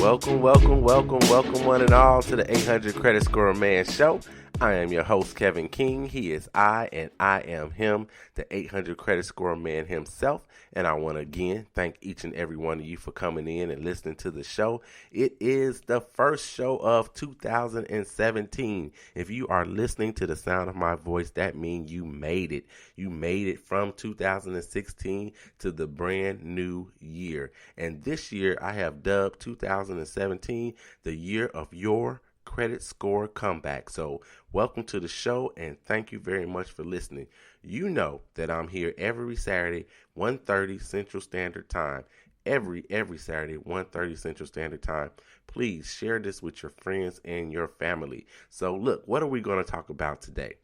Welcome one and all to the 800 Credit Score Man Show. I am your host, Kevin King. He is I, and I am him, the 800 Credit Score Man himself. And I want to again thank each and every one of you for coming in and listening to the show. It is the first show of 2017. If you are listening to the sound of my voice, that means you made it. You made it from 2016 to the brand new year. And this year I have dubbed 2017 the year of your credit score comeback. So welcome to the show and thank you very much for listening. You know that I'm here every Saturday, 1:30 Central Standard Time. Every Saturday, 1:30 Central Standard Time. Please share this with your friends and your family. So look, what are we going to talk about today?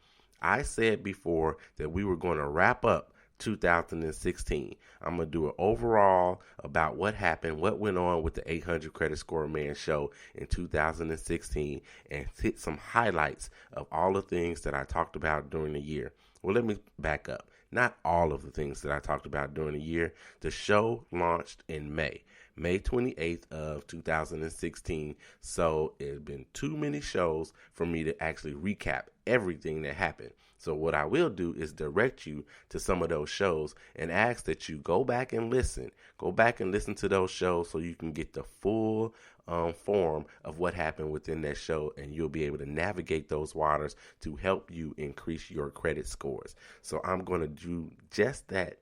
I said before that we were going to wrap up 2016. I'm going to do an overall about what happened, what went on with the 800 Credit Score Man Show in 2016, and hit some highlights of all the things that I talked about during the year. Well, let me back up. Not all of the things that I talked about during the year. The show launched in May 28th of 2016. So it's been too many shows for me to actually recap everything that happened. So what I will do is direct you to some of those shows and ask that you go back and listen. Go back and listen to those shows so you can get the full form of what happened within that show, and you'll be able to navigate those waters to help you increase your credit scores. So I'm going to do just that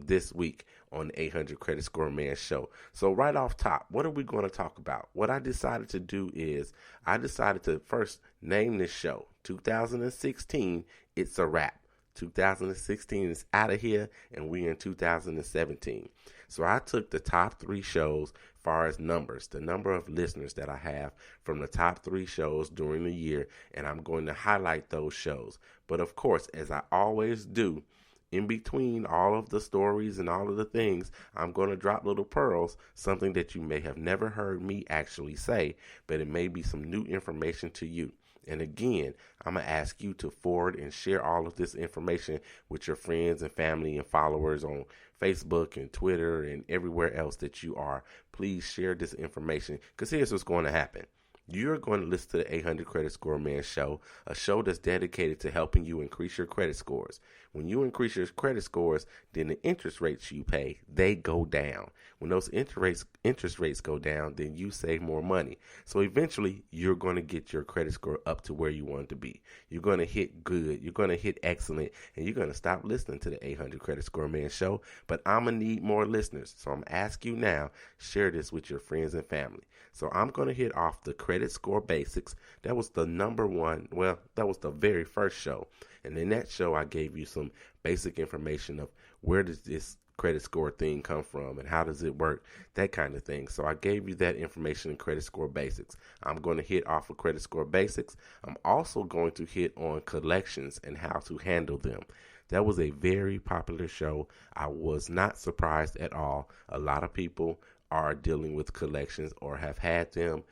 this week on the 800 Credit Score Man Show. So right off top, what are we going to talk about? What I decided to do is I decided to first name this show 2016, It's a Wrap. 2016 is out of here and we're in 2017. So I took the top 3 shows as far as numbers, the number of listeners that I have from the top 3 shows during the year, and I'm going to highlight those shows. But of course, as I always do, in between all of the stories and all of the things, I'm going to drop little pearls, something that you may have never heard me actually say, but it may be some new information to you. And again, I'm going to ask you to forward and share all of this information with your friends and family and followers on Facebook and Twitter and everywhere else that you are. Please share this information, because here's what's going to happen. You're going to listen to the 800 Credit Score Man Show, a show that's dedicated to helping you increase your credit scores. When you increase your credit scores, then the interest rates you pay, they go down. When those interest rates go down, then you save more money. So eventually, you're going to get your credit score up to where you want it to be. You're going to hit good, you're going to hit excellent, and you're going to stop listening to the 800 Credit Score Man Show. But I'm going to need more listeners. So I'm asking you now, share this with your friends and family. So I'm going to hit off the credit score basics. That was the number one. Well, that was the very first show. And in that show, I gave you some basic information of where does this credit score thing come from and how does it work, that kind of thing. So I gave you that information in credit score basics. I'm going to hit off of credit score basics. I'm also going to hit on collections and how to handle them. That was a very popular show. I was not surprised at all. A lot of people are dealing with collections or have had them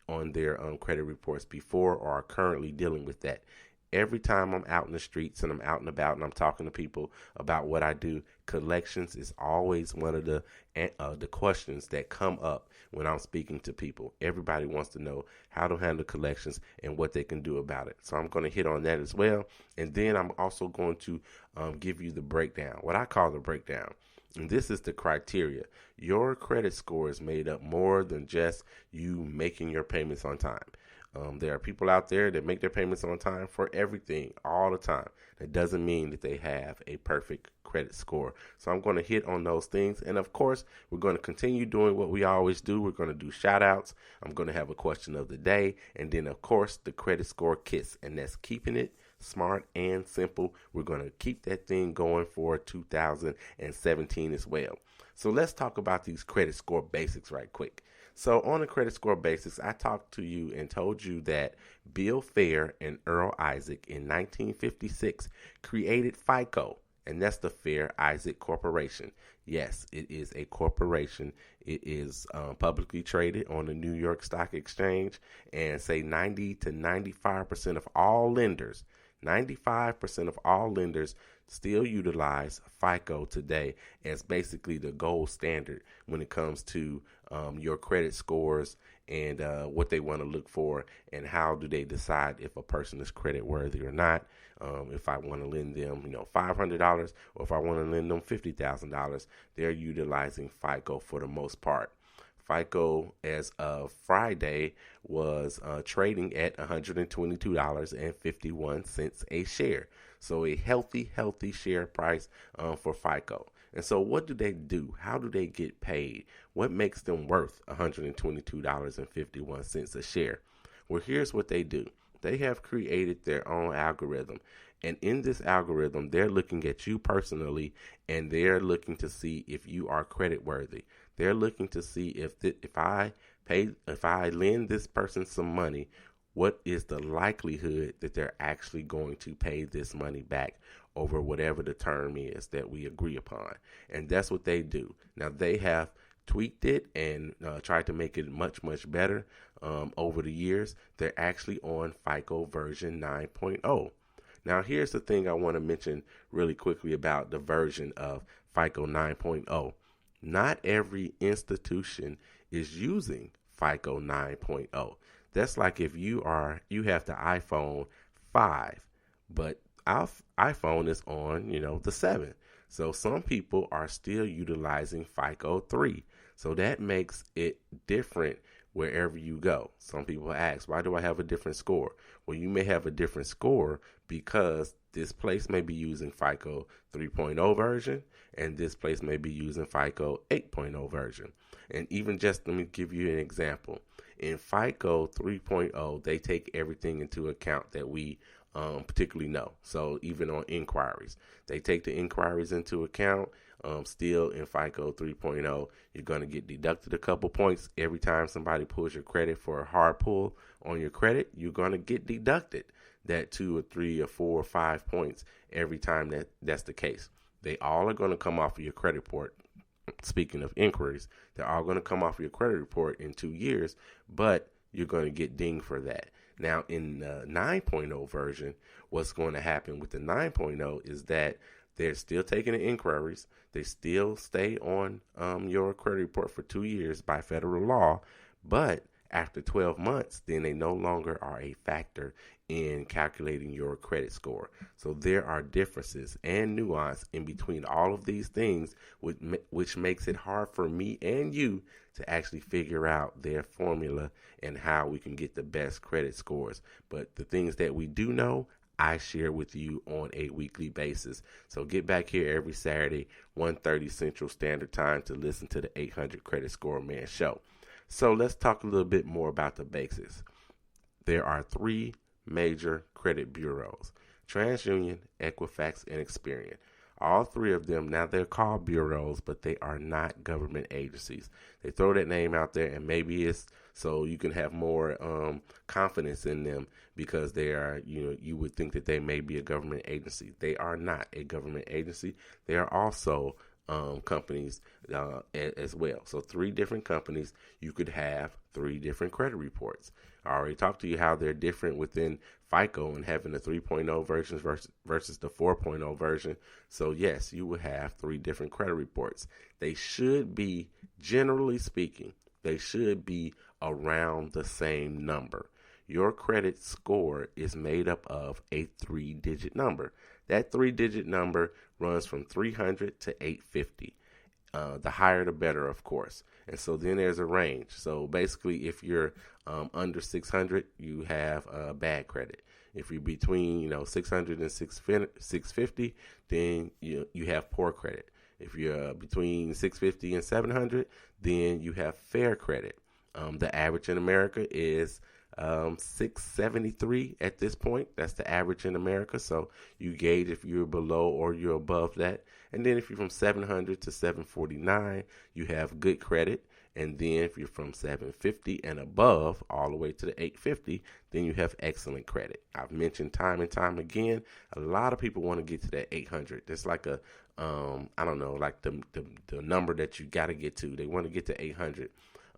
on their credit reports before or are currently dealing with that. Every time I'm out in the streets and I'm out and about and I'm talking to people about what I do, collections is always one of the questions that come up when I'm speaking to people. Everybody wants to know how to handle collections and what they can do about it. So I'm going to hit on that as well. And then I'm also going to give you the breakdown, what I call the breakdown. And this is the criteria. Your credit score is made up more than just you making your payments on time. There are people out there that make their payments on time for everything all the time. That doesn't mean that they have a perfect credit score. So I'm going to hit on those things. And of course, we're going to continue doing what we always do. We're going to do shout outs. I'm going to have a question of the day. And then, of course, the credit score kiss. And that's keeping it smart and simple. We're going to keep that thing going for 2017 as well. So let's talk about these credit score basics right quick. So on the credit score basics, I talked to you and told you that Bill Fair and Earl Isaac in 1956 created FICO, and that's the Fair Isaac Corporation. Yes, it is a corporation. It is publicly traded on the New York Stock Exchange, and say 90 to 95% of all lenders, 95% of all lenders still utilize FICO today as basically the gold standard when it comes to your credit scores and what they want to look for, and how do they decide if a person is credit worthy or not. If I want to lend them, $500, or if I want to lend them $50,000, they're utilizing FICO for the most part. FICO, as of Friday, was trading at $122.51 a share. So a healthy share price for FICO. And so what do they do? How do they get paid? What makes them worth $122.51 a share? Well, here's what they do. They have created their own algorithm. And in this algorithm, they're looking at you personally, and they're looking to see if you are credit worthy. They're looking to see if I lend this person some money, what is the likelihood that they're actually going to pay this money back over whatever the term is that we agree upon. And that's what they do. Now, they have tweaked it and tried to make it much better over the years. They're actually on FICO version 9.0. Now, here's the thing I want to mention really quickly about the version of FICO 9.0. Not every institution is using FICO 9.0. That's like if you have the iPhone 5, but our iPhone is on, the 7. So some people are still utilizing FICO 3. So that makes it different wherever you go. Some people ask, why do I have a different score? Well, you may have a different score because this place may be using FICO 3.0 version, and this place may be using FICO 8.0 version. And even just let me give you an example. In FICO 3.0, they take everything into account that we particularly know. So even on inquiries, they take the inquiries into account. Still in FICO 3.0, you're going to get deducted a couple points every time somebody pulls your credit for a hard pull on your credit. You're going to get deducted that 2 or 3 or 4 or 5 points every time that's the case. They all are going to come off of your credit report. Speaking of inquiries, they're all going to come off of your credit report in 2 years, but you're going to get dinged for that. Now, in the 9.0 version, what's going to happen with the 9.0 is that they're still taking the inquiries. They still stay on your credit report for 2 years by federal law, but after 12 months, then they no longer are a factor in calculating your credit score. So there are differences and nuance in between all of these things, which makes it hard for me and you to actually figure out their formula and how we can get the best credit scores. But the things that we do know, I share with you on a weekly basis. So get back here every Saturday, 1:30 Central Standard Time, to listen to the 800 Credit Score Man Show. So let's talk a little bit more about the basics. There are 3 major credit bureaus: TransUnion, Equifax, and Experian. All 3 of them, now they're called bureaus, but they are not government agencies. They throw that name out there, and maybe it's so you can have more confidence in them because they are, you would think that they may be a government agency. They are not a government agency. They are also companies as well. So 3 different companies, you could have 3 different credit reports. I already talked to you how they're different within FICO and having the 3.0 versions versus the 4.0 version. So yes, you will have 3 different credit reports. They should be, generally speaking, they should be around the same number. Your credit score is made up of a 3-digit number. That 3-digit number runs from 300 to 850. The higher the better, of course. And so then there's a range. So basically, if you're under 600, you have bad credit. If you're between 600 and 650, then you have poor credit. If you're between 650 and 700, then you have fair credit. The average in America is 673 at this point. That's the average in America. So you gauge if you're below or you're above that. And then if you're from 700 to 749, you have good credit. And then if you're from 750 and above, all the way to the 850, then you have excellent credit. I've mentioned time and time again, a lot of people want to get to that 800. That's like a, I don't know, like the number that you got to get to. They want to get to 800.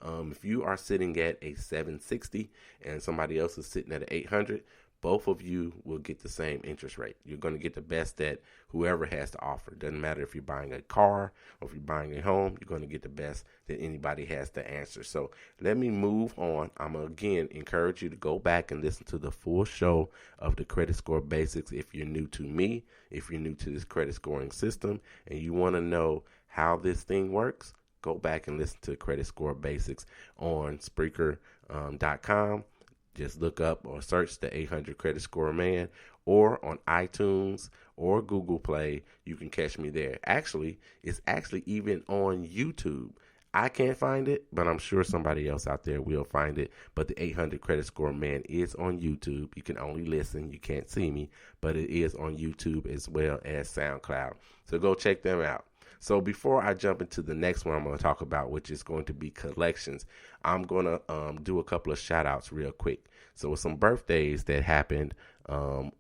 If you are sitting at a 760 and somebody else is sitting at an 800, both of you will get the same interest rate. You're going to get the best that whoever has to offer. Doesn't matter if you're buying a car or if you're buying a home, you're going to get the best that anybody has to answer. So let me move on. I'm going to again encourage you to go back and listen to the full show of the Credit Score Basics if you're new to me, if you're new to this credit scoring system, and you want to know how this thing works. Go back and listen to Credit Score Basics on Spreaker.com. Just look up or search the 800 Credit Score Man, or on iTunes or Google Play. You can catch me there. Actually, it's actually even on YouTube. I can't find it, but I'm sure somebody else out there will find it. But the 800 Credit Score Man is on YouTube. You can only listen. You can't see me, but it is on YouTube as well as SoundCloud. So go check them out. So before I jump into the next one I'm going to talk about, which is going to be collections, I'm going to do a couple of shout outs real quick. So with some birthdays that happened over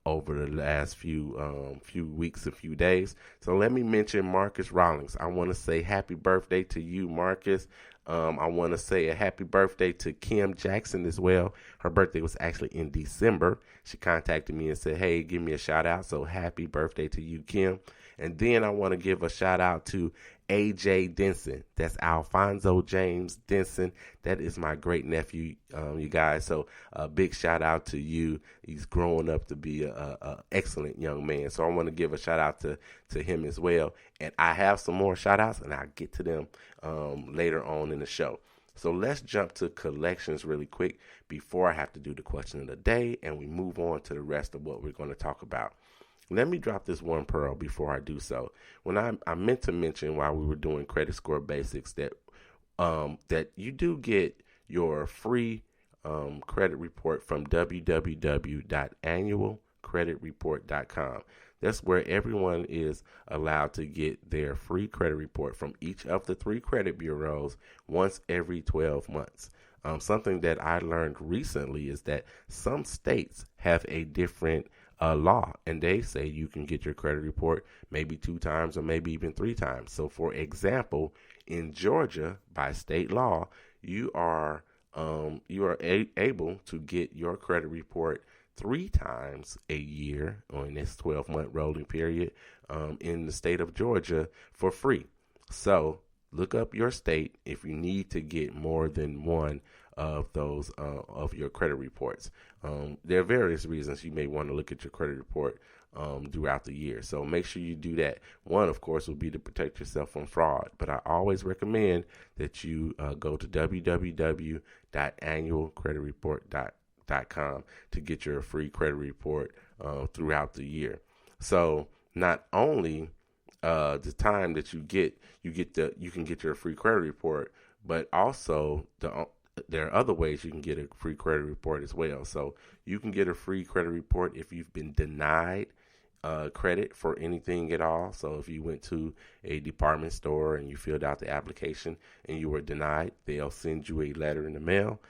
the last few weeks, a few days. So let me mention Marcus Rawlings. I want to say happy birthday to you, Marcus. I want to say a happy birthday to Kim Jackson as well. Her birthday was actually in December. She contacted me and said, hey, give me a shout out. So happy birthday to you, Kim. And then I want to give a shout out to AJ Denson. That's Alfonso James Denson. That is my great nephew, you guys. So a big shout out to you. He's growing up to be a excellent young man. So I want to give a shout out to him as well. And I have some more shout outs, and I'll get to them later on in the show. So let's jump to collections really quick before I have to do the question of the day, and we move on to the rest of what we're going to talk about. Let me drop this one pearl before I do so. When I meant to mention while we were doing Credit Score Basics that you do get your free credit report from www.annualcreditreport.com. That's where everyone is allowed to get their free credit report from each of the 3 credit bureaus once every 12 months. Something that I learned recently is that some states have a different law, and they say you can get your credit report maybe 2 times or maybe even 3 times. So for example, in Georgia, by state law, you are able to get your credit report 3 times a year on this 12-month rolling period in the state of Georgia for free. So look up your state if you need to get more than one of those of your credit reports. There are various reasons you may want to look at your credit report throughout the year. So make sure you do that. One, of course, would be to protect yourself from fraud. But I always recommend that you go to www.annualcreditreport.com to get your free credit report throughout the year. So not only the time that you can get your free credit report, but also there are other ways you can get a free credit report as well. So you can get a free credit report if you've been denied credit for anything at all. So if you went to a department store and you filled out the application and you were denied, they'll send you a letter in the mail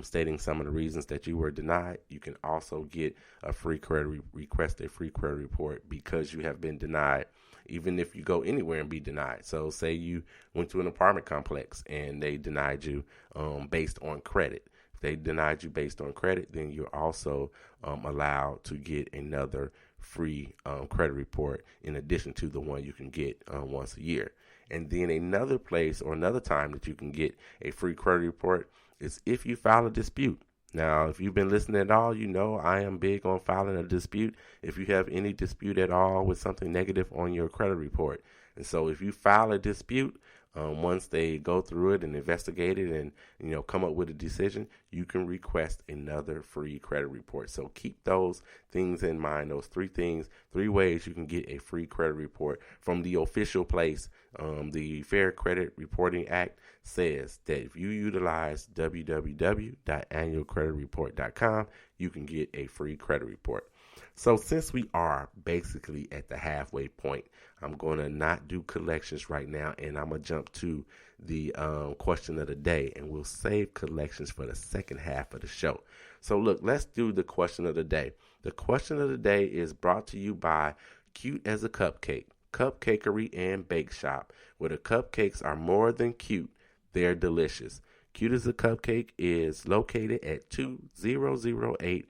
stating some of the reasons that you were denied. You can also get a free credit request a free credit report because you have been denied, even if you go anywhere and be denied. So say you went to an apartment complex and they denied you based on credit. If they denied you based on credit, then you're also allowed to get another free credit report in addition to the one you can get once a year. And then another place or another time that you can get a free credit report is if you file a dispute. Now, if you've been listening at all, you know I am big on filing a dispute if you have any dispute at all with something negative on your credit report. And so if you file a dispute, once they go through it and investigate it and come up with a decision, you can request another free credit report. So keep those things in mind, those 3 things, 3 ways you can get a free credit report from the official place. The Fair Credit Reporting Act says that if you utilize www.annualcreditreport.com, you can get a free credit report. So since we are basically at the halfway point, I'm going to not do collections right now, and I'm going to jump to the question of the day, and we'll save collections for the second half of the show. So look, let's do the question of the day. The question of the day is brought to you by Cute as a Cupcake, Cupcakery and Bake Shop, where the cupcakes are more than cute, they're delicious. Cute as a Cupcake is located at 2008